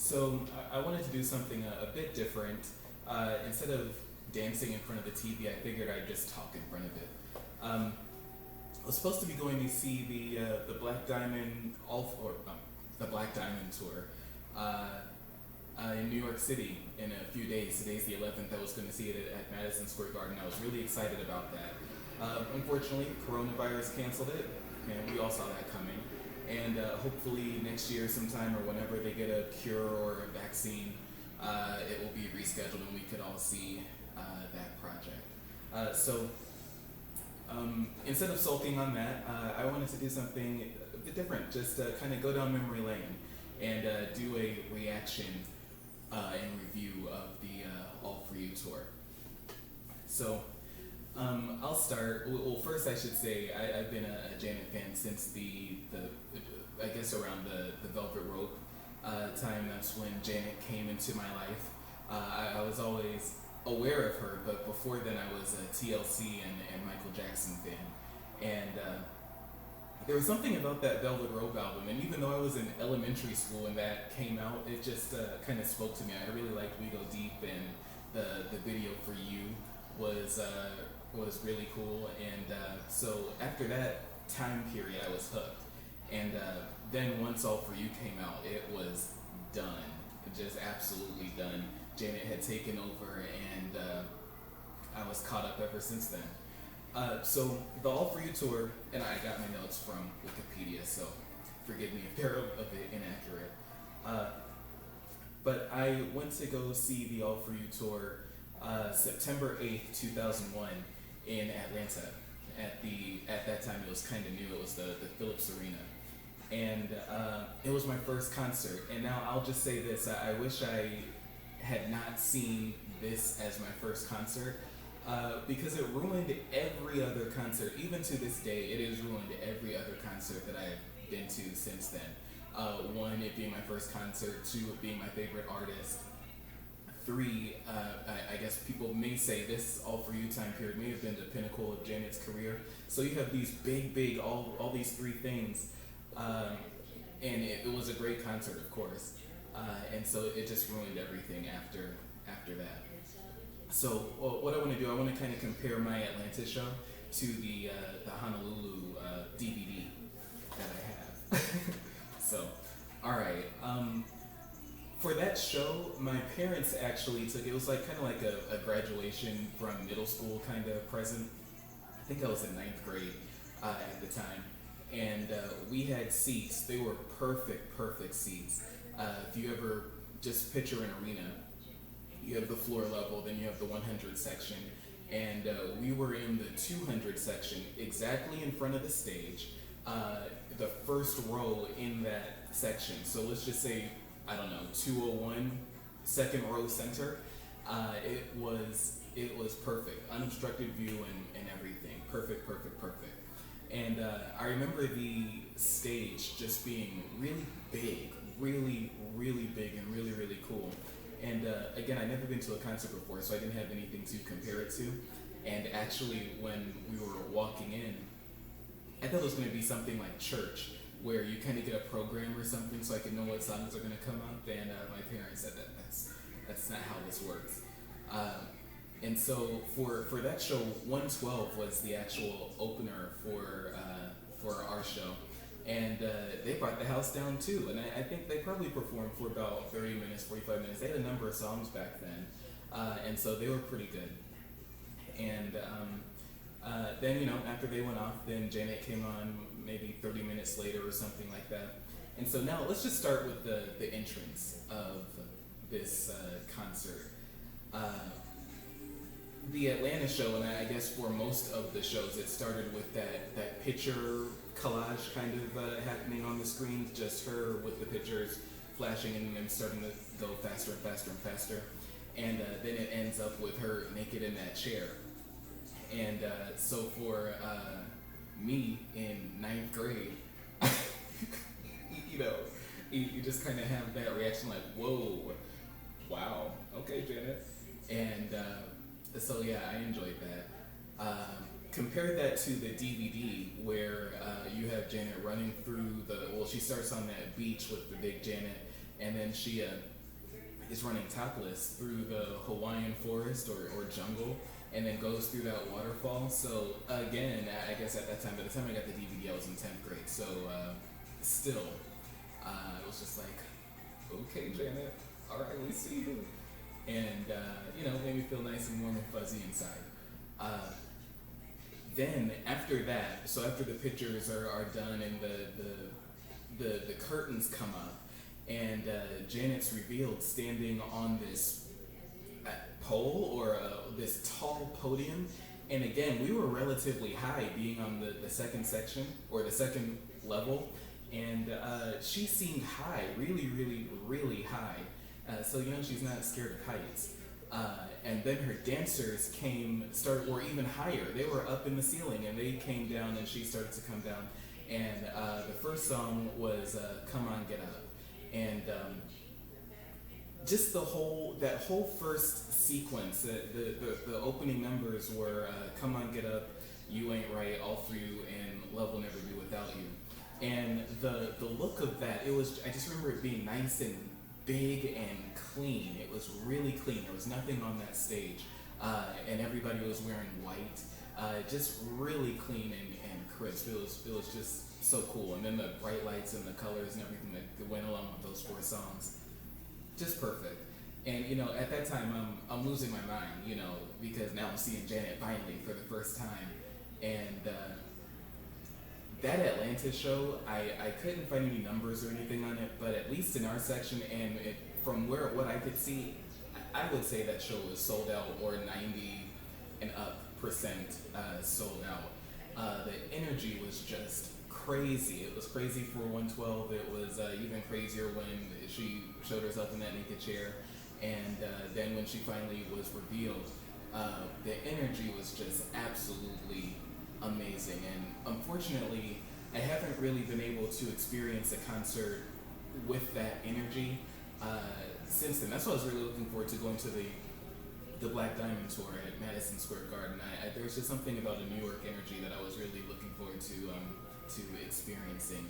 So I wanted to do something a bit different. Instead of dancing in front of the TV, I figured I'd just talk in front of it. I was supposed to be going to see the Black Diamond the Black Diamond tour in New York City in a few days. Today's the 11th. I was going to see it at Madison Square Garden. I was really excited about that. Unfortunately, coronavirus canceled it, and we all saw that coming. And hopefully next year sometime or whenever they get a cure or a vaccine, it will be rescheduled and we could all see that project. Instead of sulking on that, I wanted to do something a bit different, just kind of go down memory lane and do a reaction and review of the All For You tour. So I'll start. Well, first I should say I've been a Janet fan since the I guess around the Velvet Rope time. That's when Janet came into my life. I was always aware of her, but before then I was a TLC and Michael Jackson fan. And there was something about that Velvet Rope album, and even though I was in elementary school when that came out, it just kind of spoke to me. I really liked We Go Deep, and the video for You was really cool. And so after that time period, I was hooked. And then once All For You came out, it was done, just absolutely done. Janet had taken over, and I was caught up ever since then. So the All For You tour, and I got my notes from Wikipedia, so forgive me if they're a bit inaccurate. But I went to go see the All For You tour September 8th, 2001 in Atlanta. At that time it was kind of new, it was the Phillips Arena. And it was my first concert, and now I'll just say this, I wish I had not seen this as my first concert, because it ruined every other concert. Even to this day, it has ruined every other concert that I've been to since then. One, it being my first concert. Two, it being my favorite artist. Three, I guess people may say this All For You time period may have been the pinnacle of Janet's career. So you have these big, all these three things. And it was a great concert, of course. And so it just ruined everything after that. So what I want to do, I want to kind of compare my Atlantis show to the Honolulu DVD that I have. So, all right. For that show, my parents actually took, it was like kind of like a graduation from middle school kind of present. I think I was in ninth grade at the time. And we had seats. They were perfect seats. If you ever just picture an arena, you have the floor level, then you have the 100 section, and we were in the 200 section, exactly in front of the stage, the first row in that section. So let's just say, I don't know, 201, second row center. It was perfect, unobstructed view and everything, perfect. And I remember the stage just being really big, really big and really cool. And again, I'd never been to a concert before, so I didn't have anything to compare it to. And actually, when we were walking in, I thought it was going to be something like church, where you kind of get a program or something so I could know what songs are going to come up. And my parents said that's not how this works. And so for that show, 112 was the actual opener for our show. And they brought the house down too. And I think they probably performed for about 30 minutes, 45 minutes. They had a number of songs back then. And so they were pretty good. And then, after they went off, then Janet came on maybe 30 minutes later or something like that. And so now let's just start with the entrance of this concert. The Atlantis show, and I guess for most of the shows, it started with that picture collage kind of happening on the screen, just her with the pictures flashing and then starting to go faster and faster. And then it ends up with her naked in that chair. And so for me in ninth grade, you just kind of have that reaction like, whoa, wow, okay, Janet. And so yeah, I enjoyed that. Compare that to the DVD where you have Janet running through she starts on that beach with the big Janet, and then she is running topless through the Hawaiian forest or jungle, and then goes through that waterfall. So again, I guess at that time, by the time I got the DVD, I was in 10th grade. So still, it was just like, okay, Janet, all right, we see you, and made me feel nice and warm and fuzzy inside. Uh, then after that, so after the pictures are done and the curtains come up, and Janet's revealed standing on this pole or this tall podium. And again, we were relatively high, being on the second section or the second level, and she seemed high, really, really, really high. So she's not scared of heights. And then her dancers were even higher. They were up in the ceiling, and they came down, and she started to come down. And the first song was "Come On, Get Up," and just that whole first sequence. The opening numbers were "Come On, Get Up," "You Ain't Right," "All For You," and "Love Will Never Do Without You." And the look of that, I just remember it being nice and big and clean. It was really clean. There was nothing on that stage, and everybody was wearing white. Just really clean and crisp. It was just so cool. And then the bright lights and the colors and everything that went along with those four songs, just perfect. And at that time, I'm losing my mind, because now I'm seeing Janet finally for the first time, and that Atlantis show, I couldn't find any numbers or anything on it, but at least in our section and from what I could see, I would say that show was sold out, or 90 and up percent sold out. The energy was just crazy. It was crazy for 112. It was even crazier when she showed herself in that naked chair, and then when she finally was revealed, the energy was just absolutely amazing. And unfortunately, I haven't really been able to experience a concert with that energy since then. That's why I was really looking forward to going to the Black Diamond tour at Madison Square Garden. There's just something about the New York energy that I was really looking forward to experiencing.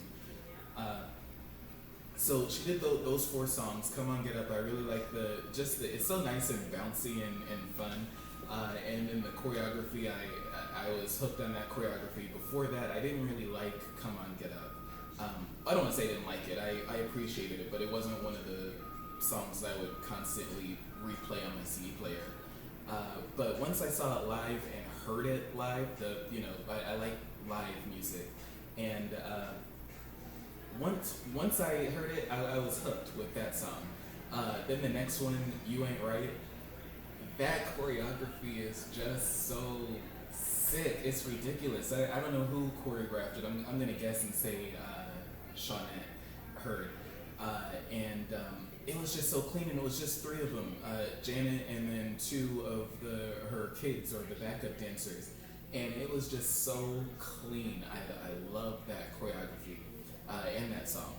So she did those four songs. "Come On, Get Up." I really like it's so nice and bouncy and fun. And then the choreography, I was hooked on that choreography. Before that, I didn't really like "Come On, Get Up." I don't want to say I didn't like it. I appreciated it, but it wasn't one of the songs that I would constantly replay on my CD player. But once I saw it live and heard it live, I like live music, and once I heard it, I was hooked with that song. Then the next one, "You Ain't Right," that choreography is just so sick. It's ridiculous. I don't know who choreographed it. I'm gonna guess and say Shawnette Heard. And it was just so clean, and it was just three of them, Janet and then two of her kids or the backup dancers, and it was just so clean. I love that choreography and that song.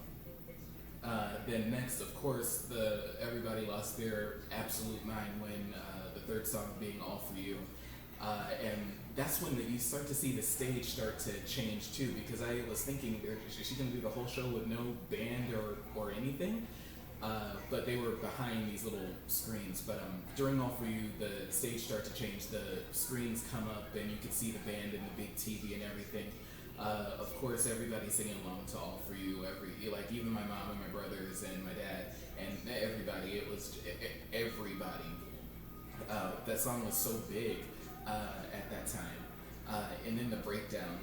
Then next, of course, everybody lost their absolute mind when the third song being "All For You," and that's when you start to see the stage start to change too, because I was thinking, is she going to do the whole show with no band or anything? But they were behind these little screens. But during "All For You," the stage started to change. The screens come up, and you could see the band and the big TV and everything. Of course, everybody singing along to "All For You." Even my mom and my brothers and my dad and everybody. It was everybody. That song was so big at that time. And then the breakdown,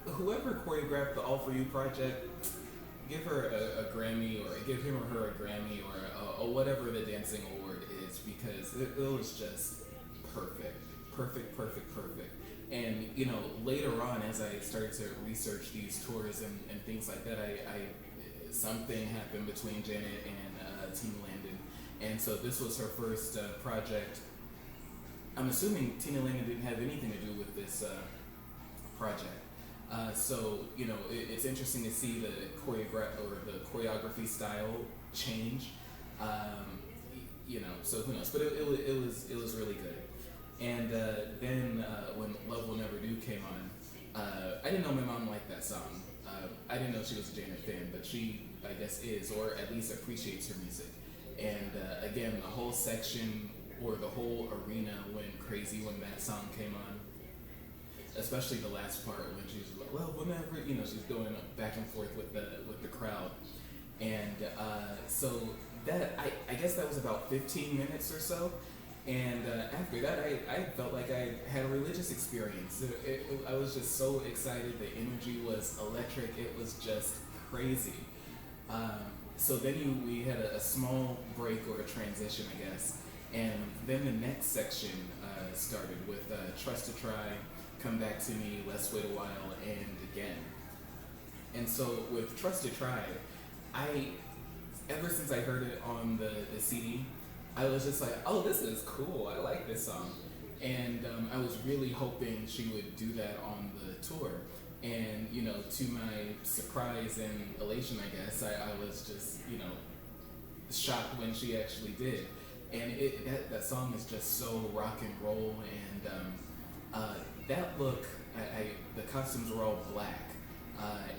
whoever choreographed the "All For You" project, give her a Grammy, or give him or her a Grammy, or whatever the dancing award is, because it was just perfect. And later on, as I started to research these tours and things like that, something happened between Janet and Tina Landon, and so this was her first project. I'm assuming Tina Landon didn't have anything to do with this project. So it's interesting to see the choreography style change. So who knows? But it was really good. And then when "Love Will Never Do" came on, I didn't know my mom liked that song. I didn't know she was a Janet fan, but she I guess is, or at least appreciates her music. And again, the whole section or the whole arena went crazy when that song came on, especially the last part when she's like, well, whenever, she's going back and forth with the crowd. And so that, I guess that was about 15 minutes or so. And after that, I felt like I had a religious experience. I was just so excited. The energy was electric. It was just crazy. So then we had a small break or a transition, I guess. And then the next section started with Trust to Try, Come Back to Me, Let's Wait a While, and Again. And so with Trust to Try, ever since I heard it on the CD, I was just like, oh, this is cool. I like this song. And I was really hoping she would do that on the tour. And, to my surprise and elation, I guess, I was just, shocked when she actually did. And that song is just so rock and roll. And that look, the costumes were all black.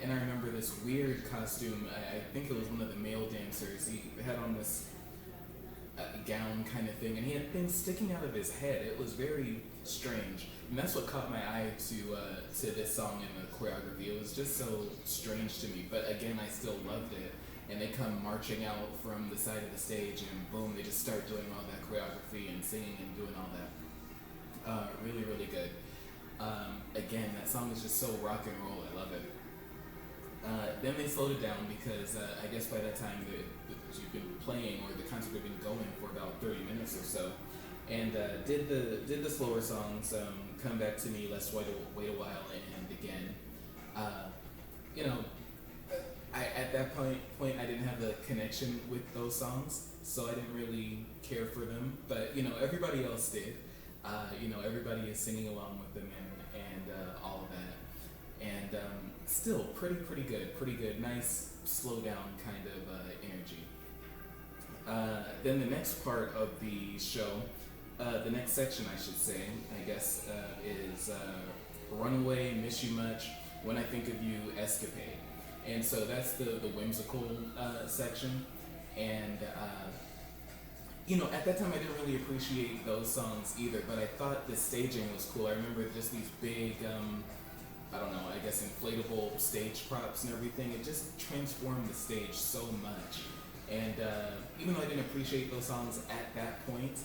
And I remember this weird costume. I think it was one of the male dancers. He had on this gown kind of thing, and he had things sticking out of his head. It was very strange, and that's what caught my eye to this song and the choreography. It was just so strange to me, but again, I still loved it. And they come marching out from the side of the stage, and boom, they just start doing all that choreography and singing and doing all that. Really, really good. Again, that song is just so rock and roll. I love it. Then they slowed it down because I guess by that time you've been playing, or the concert had been going for about 30 minutes or so, and did the slower songs, Come Back to Me, Let's Wait a While, and Again. At that point I didn't have the connection with those songs, so I didn't really care for them. But everybody else did. Everybody is singing along with them and all of that. And still pretty good. Nice slow down kind of energy. Then the next part of the show, the next section I should say, I guess, is Runaway, Miss You Much, When I Think of You, Escapade. And so that's the whimsical section. And at that time I didn't really appreciate those songs either, but I thought the staging was cool. I remember just these big, I guess inflatable stage props and everything. It just transformed the stage so much. And even though I didn't appreciate those songs at that point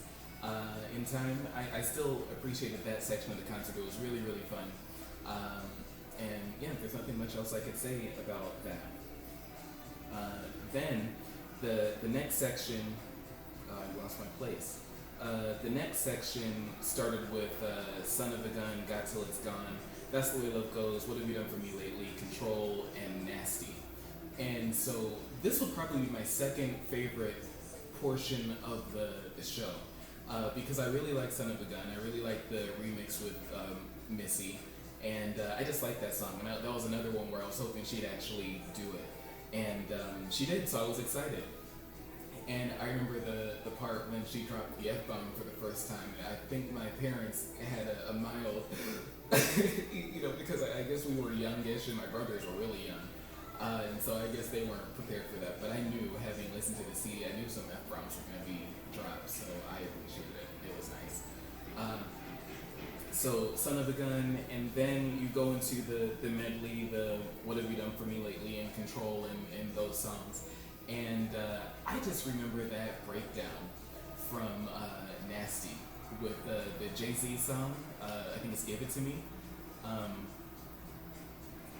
in time, I still appreciated that section of the concert. It was really, really fun. And yeah, there's nothing much else I could say about that. Then the next section, I lost my place. The next section started with Son of a Gun, Got Till It's Gone, That's the Way Love Goes, What Have You Done For Me Lately, Control, and Nasty. And so this would probably be my second favorite portion of the show, because I really like Son of a Gun. I really like the remix with Missy, and I just like that song. And that was another one where I was hoping she'd actually do it, and she did, so I was excited. And I remember the part when she dropped the F-bomb for the first time. I think my parents had a mild, because I guess we were youngish and my brothers were really young. And so I guess they weren't prepared for that. But I knew, having listened to the CD, I knew some F-bombs were going to be dropped. So I appreciated it. It was nice. So Son of a Gun, and then you go into the medley, the What Have You Done For Me Lately, and Control, and those songs. And I just remember that breakdown from Nasty with the Jay-Z song, I think it's Give It To Me.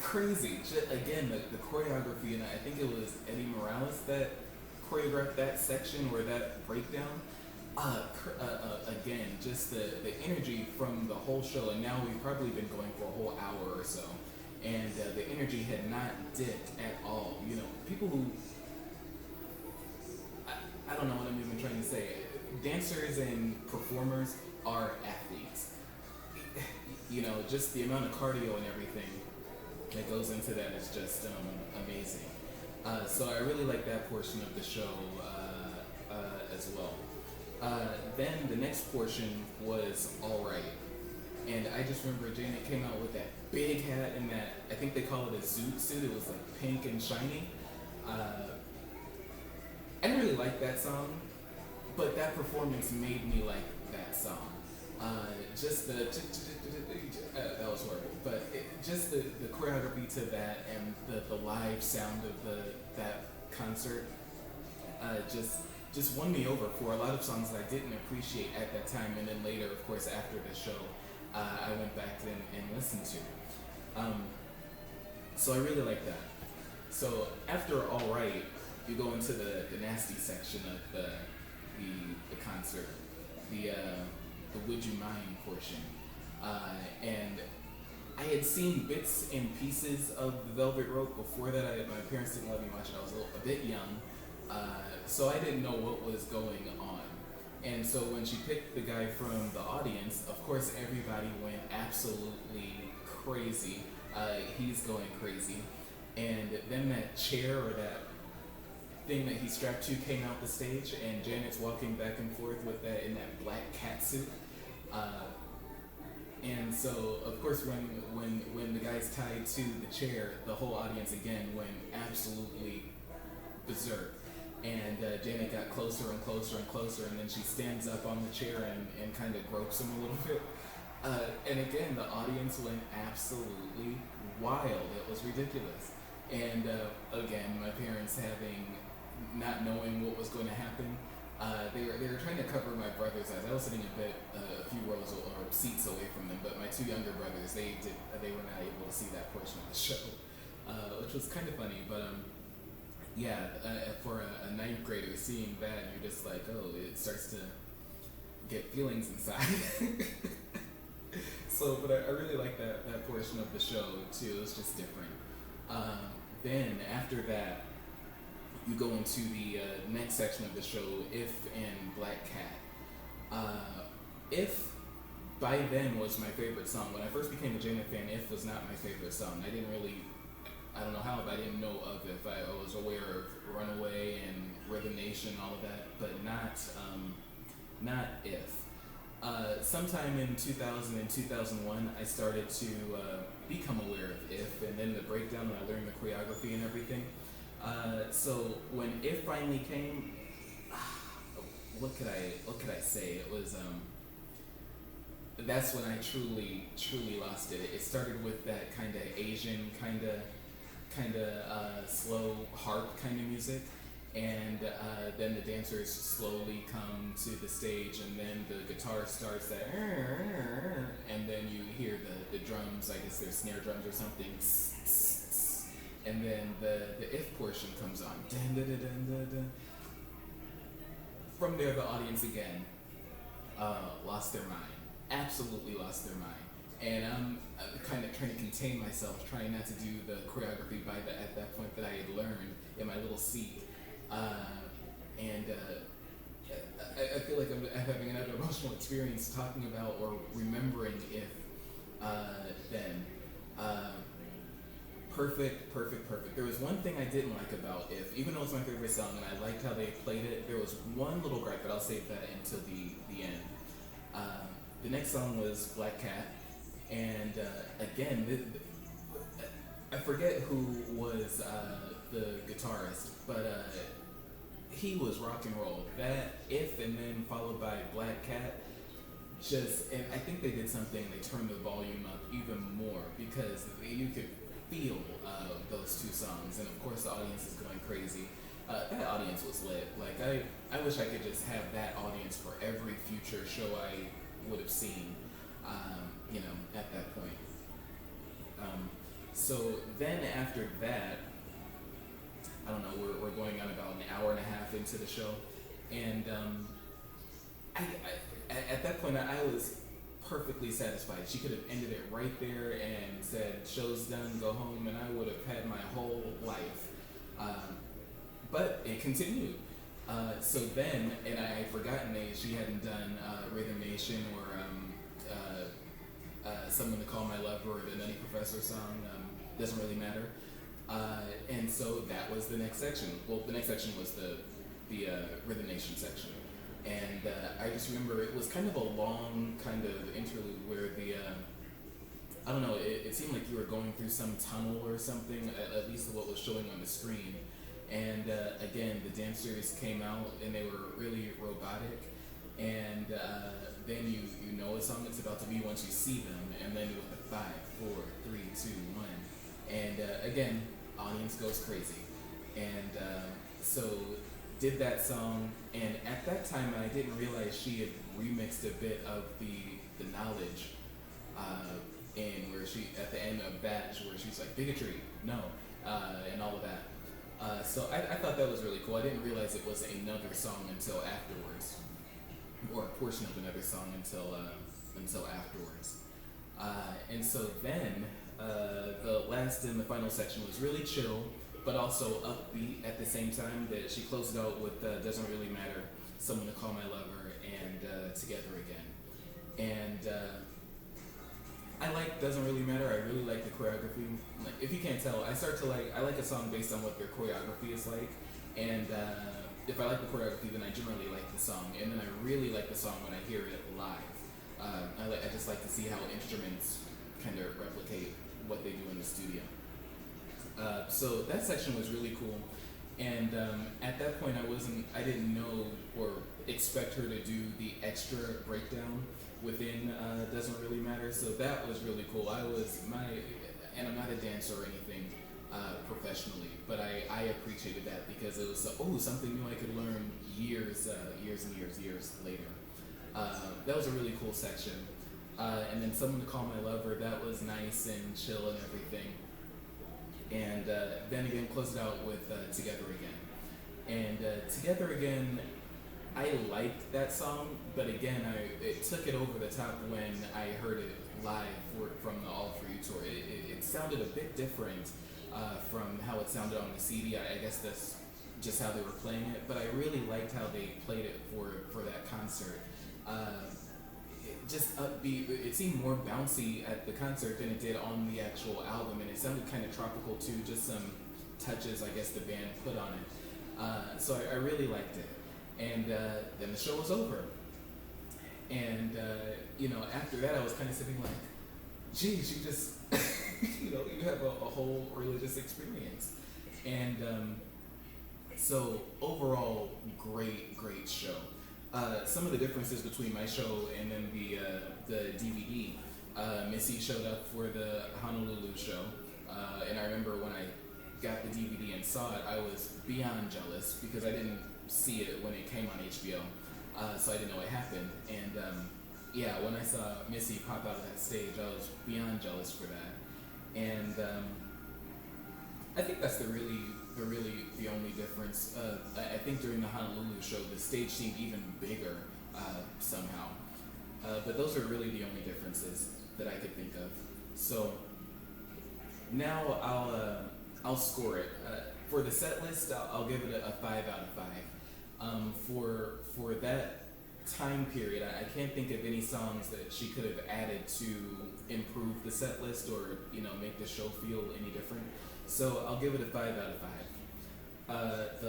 Crazy. Again, the choreography, and I think it was Eddie Morales that choreographed that section or that breakdown. Again, just the energy from the whole show, and now we've probably been going for a whole hour or so, and the energy had not dipped at all. People who, I don't know what I'm even trying to say. Dancers and performers are athletes. Just the amount of cardio and everything that goes into that is just amazing. So I really like that portion of the show as well. Then the next portion was All Right. And I just remember Janet came out with that big hat and that, I think they call it a zoot suit. It was like pink and shiny. Uh, I didn't really like that song, but that performance made me like that song. Just the that was horrible, but just the choreography to that and the live sound of that concert just won me over for a lot of songs that I didn't appreciate at that time, and then later, of course, after the show, I went back and listened to. So I really like that. So after All Right, you go into the nasty section of the concert, the Would You Mind portion, and I had seen bits and pieces of the Velvet Rope before that. My parents didn't let me watch it. I was a bit young, so I didn't know what was going on. And so when she picked the guy from the audience, of course everybody went absolutely crazy. He's going crazy, and then that chair or that thing that he strapped to came out the stage, and Janet's walking back and forth with that in that black cat suit. And so, of course, when the guy's tied to the chair, the whole audience again went absolutely berserk. And Janet got closer and closer and closer, and then she stands up on the chair and kind of gropes him a little bit. And again, the audience went absolutely wild. It was ridiculous. And again, my parents not knowing what was going to happen, they were trying to cover my brother's eyes. I was sitting a few rows or seats away from them, but my two younger brothers, they were not able to see that portion of the show, which was kind of funny. But for a ninth grader seeing that, you're just like, oh, it starts to get feelings inside. So, but I really like that portion of the show too. It was just different. Then after that, you go into the next section of the show, If and Black Cat. If by then was my favorite song. When I first became a Janet fan, If was not my favorite song. I don't know how, but I didn't know of If. I was aware of Runaway and Rhythm Nation, all of that, but not If. Sometime in 2000 and 2001, I started to become aware of If, and then the breakdown, and I learned the choreography and everything. So when If finally came, what could I say? It was that's when I truly lost it. It started with that kind of Asian kind of slow harp kind of music, and then the dancers slowly come to the stage, and then the guitar starts that, and then you hear the drums. I guess they're snare drums or something. And then the If portion comes on. Dun, dun, dun, dun, dun. From there, the audience again lost their mind. Absolutely lost their mind. And I'm kind of trying to contain myself, trying not to do the choreography at that point that I had learned in my little seat. And I feel like I'm having another emotional experience talking about or remembering If then. Perfect. There was one thing I didn't like about If, even though it's my favorite song and I liked how they played it. There was one little gripe, but I'll save that until the end. The next song was Black Cat, and again, I forget who was the guitarist, but he was rock and roll. That If and then followed by Black Cat, and I think they did something. They turned the volume up even more because you could feel those two songs, and of course the audience is going crazy. That audience was lit. Like I wish I could just have that audience for every future show I would have seen, at that point. So then after that, I don't know, we're going on about an hour and a half into the show, and I at that point I was perfectly satisfied. She could have ended it right there and said, show's done, go home, and I would have had my whole life. But it continued. So then, and I had forgotten she hadn't done Rhythm Nation or Someone to Call My Lover or the Nutty Professor song, doesn't really matter. And so that was the next section. Well, the next section was the Rhythm Nation section. And I just remember it was kind of a long kind of interlude where I don't know, it seemed like you were going through some tunnel or something, at least what was showing on the screen. And again, the dancers came out and they were really robotic. And then you know a song it's about to be once you see them, and then with the 5, 4, 3, 2, 1, and again, audience goes crazy. And so did that song, and at that time I didn't realize she had remixed a bit of the knowledge in where she at the end of Batch where she's like bigotry, no, and all of that. So I thought that was really cool. I didn't realize it was another song until afterwards, or a portion of another song until afterwards. And so then the last and the final section was really chill, but also upbeat at the same time. That she closed it out with "Doesn't Really Matter," "Someone to Call My Lover," and "Together Again." And I like "Doesn't Really Matter." I really like the choreography. Like, if you can't tell, I like a song based on what their choreography is like, and if I like the choreography, then I generally like the song, and then I really like the song when I hear it live. I just like to see how instruments kind of replicate what they do in the studio. So that section was really cool, and at that point I didn't know or expect her to do the extra breakdown within "Doesn't Really Matter." So that was really cool. And I'm not a dancer or anything professionally, but I appreciated that because it was something new I could learn years later. That was a really cool section. And then "Someone to Call My Lover," that was nice and chill and everything. And then again, closed it out with "Together Again." And "Together Again," I liked that song, but again, it took it over the top when I heard it live from the All For You tour. It sounded a bit different from how it sounded on the CD. I guess that's just how they were playing it, but I really liked how they played it for that concert. Just upbeat. It seemed more bouncy at the concert than it did on the actual album, and it sounded kind of tropical too. Just some touches, I guess, the band put on it. So I really liked it. And then the show was over, and after that, I was kind of sitting like, "Geez, you just, you have a whole religious experience." And so overall, great show. Some of the differences between my show and then the DVD. Missy showed up for the Honolulu show, and I remember when I got the DVD and saw it, I was beyond jealous because I didn't see it when it came on HBO, so I didn't know what happened. And when I saw Missy pop out of that stage, I was beyond jealous for that. And I think that's the only difference. I think during the Honolulu show, the stage seemed even bigger somehow. But those are really the only differences that I could think of. So now I'll score it. For the set list, I'll give it a 5 out of 5. For that time period, I can't think of any songs that she could have added to improve the set list or make the show feel any different. So I'll give it a 5 out of 5.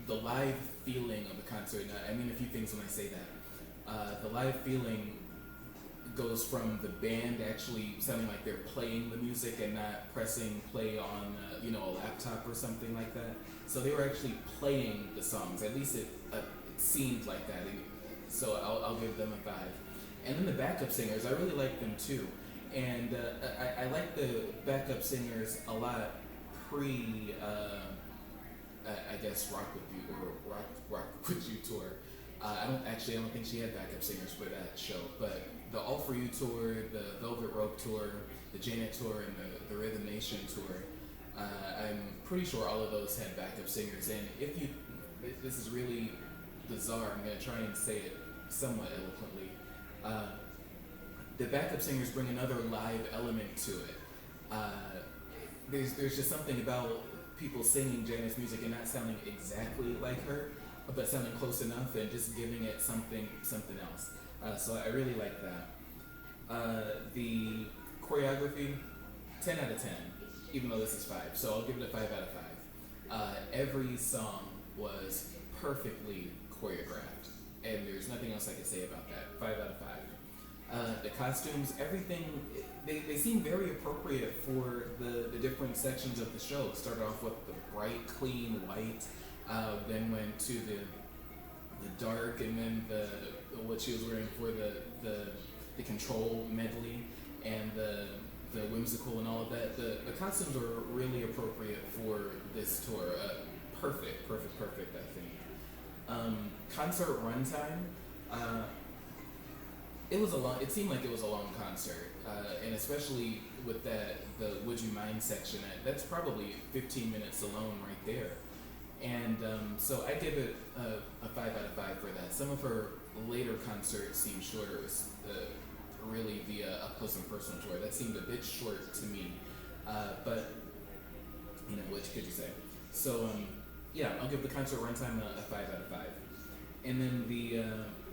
The live feeling of the concert. I mean a few things when I say that. The live feeling goes from the band actually sounding like they're playing the music and not pressing play on a laptop or something like that. So they were actually playing the songs. At least it seemed like that. So I'll give them a 5. And then the backup singers, I really like them too. And I like the backup singers a lot pre, I guess, Rock With You or Rock With You tour. I don't think she had backup singers for that show, but the All For You tour, the Velvet Rope tour, the Janet tour, and the Rhythm Nation tour, I'm pretty sure all of those had backup singers. And this is really bizarre, I'm going to try and say it somewhat eloquently. The backup singers bring another live element to it. There's just something about people singing Janet's music and not sounding exactly like her, but sounding close enough and just giving it something else. So I really like that. The choreography, 10 out of 10, even though this is 5. So I'll give it a 5 out of 5. Every song was perfectly choreographed, and there's nothing else I could say about that. 5 out of 5. The costumes, everything, they seem very appropriate for the different sections of the show. It started off with the bright, clean white, then went to the dark, and then the what she was wearing for the control medley, and the whimsical and all of that. The costumes were really appropriate for this tour. Perfect, I think. Concert runtime. It seemed like it was a long concert, and especially with the Would You Mind section, that's probably 15 minutes alone right there. And so I give it a 5 out of 5 for that. Some of her later concerts seemed shorter. It was, really the Up Close and Personal tour. That seemed a bit short to me, but what could you say? So yeah, I'll give the concert runtime a 5 out of 5. And then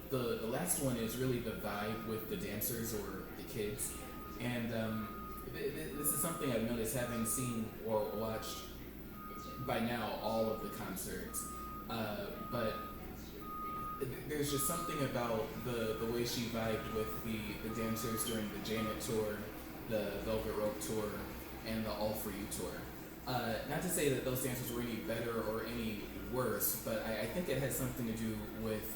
the last one is really the vibe with the dancers or the kids, and this is something I've noticed having seen or watched by now all of the concerts, but there's just something about the way she vibed with the dancers during the Janet tour, the Velvet Rope tour, and the All For You tour. Not to say that those dancers were any better or any worse, but I think it has something to do with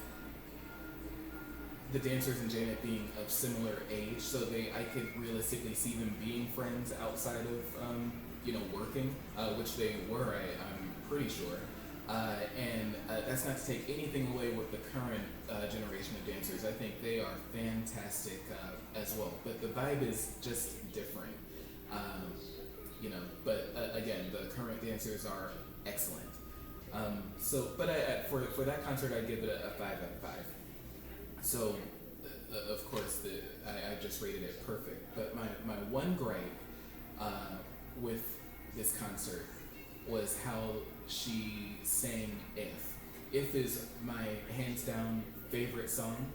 the dancers and Janet being of similar age, so I could realistically see them being friends outside of working, which they were. I'm pretty sure. And that's not to take anything away with the current generation of dancers. I think they are fantastic as well, but the vibe is just different. But again, the current dancers are excellent. For that concert, I'd give it a 5 out of 5. So, of course, I just rated it perfect. But my one gripe with this concert was how she sang If. If is my hands down favorite song,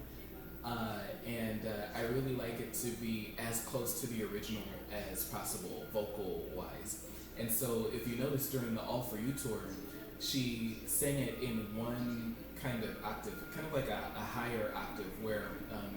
and I really like it to be as close to the original as possible, vocal wise. And so if you notice during the All For You tour, she sang it in one kind of octave, kind of like a higher octave, where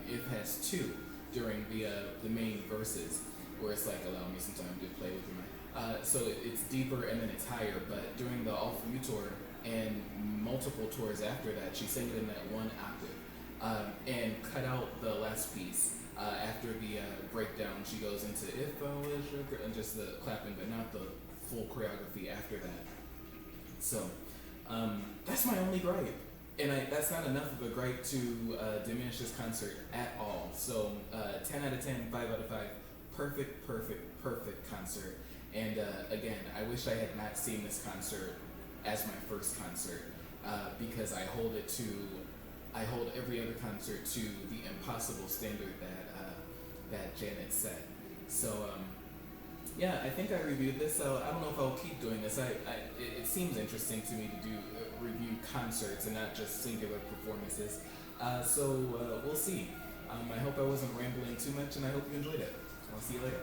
If has two during the main verses, where it's like, allow me some time to play with your mind. So it's deeper and then it's higher, but during the All For You tour and multiple tours after that, she sang it in that one octave, and cut out the last piece. After the breakdown, she goes into If I Was Your Girl, and just the clapping, but not the full choreography after that. So that's my only gripe. And that's not enough of a gripe to diminish this concert at all. So 10 out of 10, 5 out of 5, perfect concert. And again, I wish I had not seen this concert as my first concert, because I hold every other concert to the impossible standard that Janet set. So yeah, I think I reviewed this. So I don't know if I'll keep doing this. It seems interesting to me to do review concerts and not just singular performances. So we'll see. I hope I wasn't rambling too much, and I hope you enjoyed it. I'll see you later.